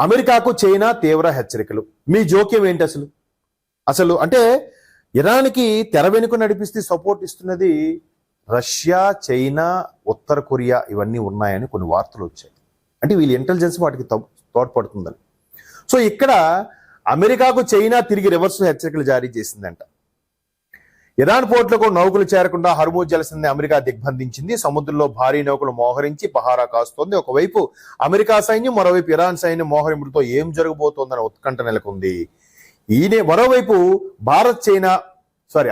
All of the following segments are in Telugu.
అమెరికాకు చైనా తీవ్ర హెచ్చరికలు. మీ జోక్యం ఏంటి అసలు? అంటే ఇరాన్కి తెర వెనుక నడిపిస్తే సపోర్ట్ ఇస్తున్నది రష్యా, చైనా, ఉత్తర కొరియా ఇవన్నీ ఉన్నాయని కొన్ని వార్తలు వచ్చాయి. అంటే వీళ్ళ ఇంటెలిజెన్స్ వాటికి తోడ్పడుతుందని. సో ఇక్కడ అమెరికాకు చైనా తిరిగి రివర్స్ హెచ్చరికలు జారీ చేసిందంట. ఇరాన్ పోర్టులకు నౌకలు చేరకుండా హర్మూజ్ జలసంధిని అమెరికా దిగ్బంధించింది. సముద్రంలో భారీ నౌకలు మోహరించి పహారా కాస్తోంది. ఒకవైపు అమెరికా సైన్యం, మరోవైపు ఇరాన్ సైన్యం మోహరింపుతో ఏం జరగబోతోందన్న ఉత్కంఠ నెలకొంది. మరోవైపు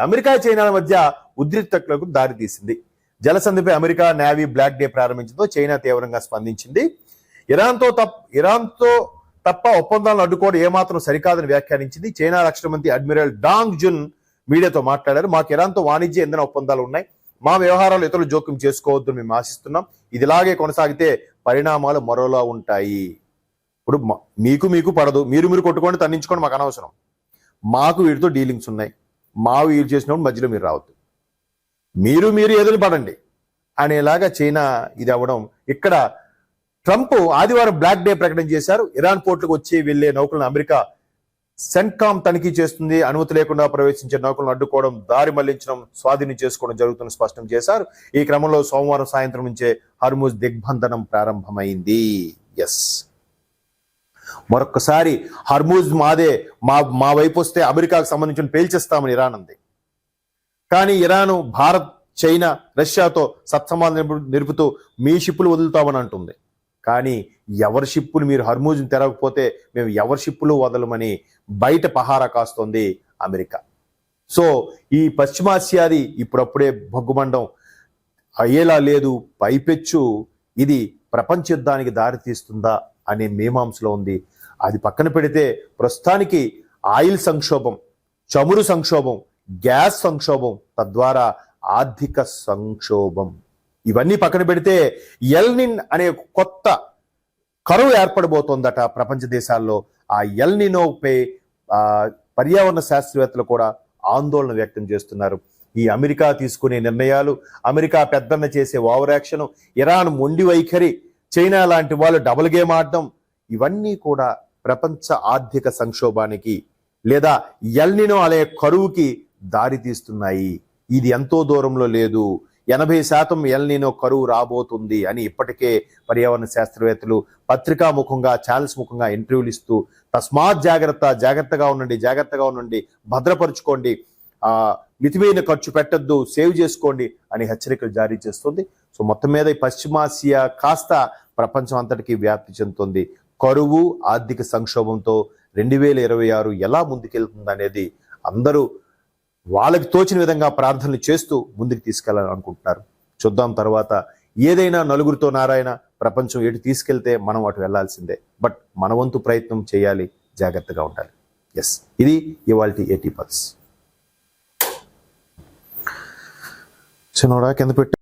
అమెరికా చైనాల మధ్య ఉద్రిక్తతలకు దారితీసింది. జలసంధిపై అమెరికా నేవీ బ్లాక్ డే ప్రారంభించడంతో చైనా తీవ్రంగా స్పందించింది. ఇరాన్తో తప్ప ఒప్పందాలను అడ్డుకోవడం ఏమాత్రం సరికాదని వ్యాఖ్యానించింది. చైనా రక్షణ మంత్రి అడ్మిరల్ డాంగ్ జున్ మీడియాతో మాట్లాడారు. మాకు ఇరాన్తో వాణిజ్య ఇంధన ఒప్పందాలు ఉన్నాయి. మా వ్యవహారాలు ఇతరులు జోక్యం చేసుకోవద్దని మేము ఆశిస్తున్నాం. ఇదిలాగే కొనసాగితే పరిణామాలు మరోలా ఉంటాయి. ఇప్పుడు మీకు పడదు, మీరు కొట్టుకోండి, తన్నించుకోండి, మాకు అనవసరం. మాకు వీటితో డీలింగ్స్ ఉన్నాయి. వీరు చేసినప్పుడు మధ్యలో మీరు రావద్దు, మీరు ఎదురు పడండి అనేలాగా చైనా ఇది అవ్వడం. ఇక్కడ ట్రంప్ ఆదివారం బ్లాక్ డే ప్రకటన చేశారు. ఇరాన్ పోర్టులకు వచ్చి వెళ్లే నౌకలను అమెరికా సెంట్కామ్ తనిఖీ చేస్తుంది. అనుమతి లేకుండా ప్రవేశించే నౌకలను అడ్డుకోవడం, దారి మళ్లించడం, స్వాధీనం చేసుకోవడం జరుగుతుందని స్పష్టం చేశారు. ఈ క్రమంలో సోమవారం సాయంత్రం నుంచే హర్మూజ్ దిగ్బంధనం ప్రారంభమైంది. మరొక్కసారి హర్మూజ్ మాదే, మా వైపు వస్తే అమెరికాకు సంబంధించిన పేల్చేస్తామని ఇరాన్ అంది. కానీ ఇరాన్, భారత్, చైనా, రష్యాతో సత్సంబంధం నిలుపుతూ మీ షిప్పులు వదులుతామని అంటుంది. కానీ ఎవరి షిప్పులు మీరు హర్మూజ్ని తెరవకపోతే మేము ఎవరి షిప్పులు వదలమని బయట పహారా కాస్తోంది అమెరికా. సో ఈ పశ్చిమాసియాది ఇప్పుడప్పుడే భగ్గుమండం అయ్యేలా లేదు. పైపెచ్చు ఇది ప్రపంచ యుద్ధానికి దారితీస్తుందా అనే మీమాంసలో ఉంది. అది పక్కన పెడితే ప్రస్తుతానికి ఆయిల్ సంక్షోభం, చమురు సంక్షోభం, గ్యాస్ సంక్షోభం, తద్వారా ఆర్థిక సంక్షోభం, ఇవన్నీ పక్కన పెడితే ఎల్నిన్ అనే కొత్త కరువు ఏర్పడబోతోందట ప్రపంచ దేశాల్లో. ఆ ఎల్నినోపై పర్యావరణ శాస్త్రవేత్తలు కూడా ఆందోళన వ్యక్తం చేస్తున్నారు. ఈ అమెరికా తీసుకునే నిర్ణయాలు, అమెరికా పెద్దన్న చేసే ఓవర్ యాక్షన్, ఇరాన్ మొండి వైఖరి, చైనా లాంటి వాళ్ళు డబుల్ గేమ్ ఆడడం, ఇవన్నీ కూడా ప్రపంచ ఆర్థిక సంక్షోభానికి లేదా ఎల్నినో అనే కరువుకి దారి తీస్తున్నాయి. ఇది ఎంతో దూరంలో లేదు. 80% ఎల్నినో కరువు రాబోతుంది అని ఇప్పటికే పర్యావరణ శాస్త్రవేత్తలు పత్రికా ముఖంగా, ఛానల్స్ ముఖంగా ఇంటర్వ్యూలు ఇస్తూ తస్మాత్ జాగ్రత్తగా ఉండండి, భద్రపరుచుకోండి, మితిమీరిన ఖర్చు పెట్టద్దు, సేవ్ చేసుకోండి అని హెచ్చరికలు జారీ చేస్తుంది. సో మొత్తం మీద ఈ పశ్చిమాసియా కాస్త ప్రపంచం అంతటికీ వ్యాప్తి చెందుతుంది. కరువు, ఆర్థిక సంక్షోభంతో 2026 ఎలా ముందుకెళ్తుంది అనేది అందరూ వాళ్ళకి తోచిన విధంగా ప్రార్థనలు చేస్తూ ముందుకు తీసుకెళ్లాలని అనుకుంటున్నారు. చూద్దాం తర్వాత. ఏదైనా నలుగురితో నారాయణ, ప్రపంచం ఎటు తీసుకెళ్తే మనం అటు వెళ్లాల్సిందే. బట్ మన వంతు ప్రయత్నం చేయాలి, జాగ్రత్తగా ఉండాలి. ఇది ఇవాల్టి AT పల్స్. చిన్నోడా కింద పెట్టి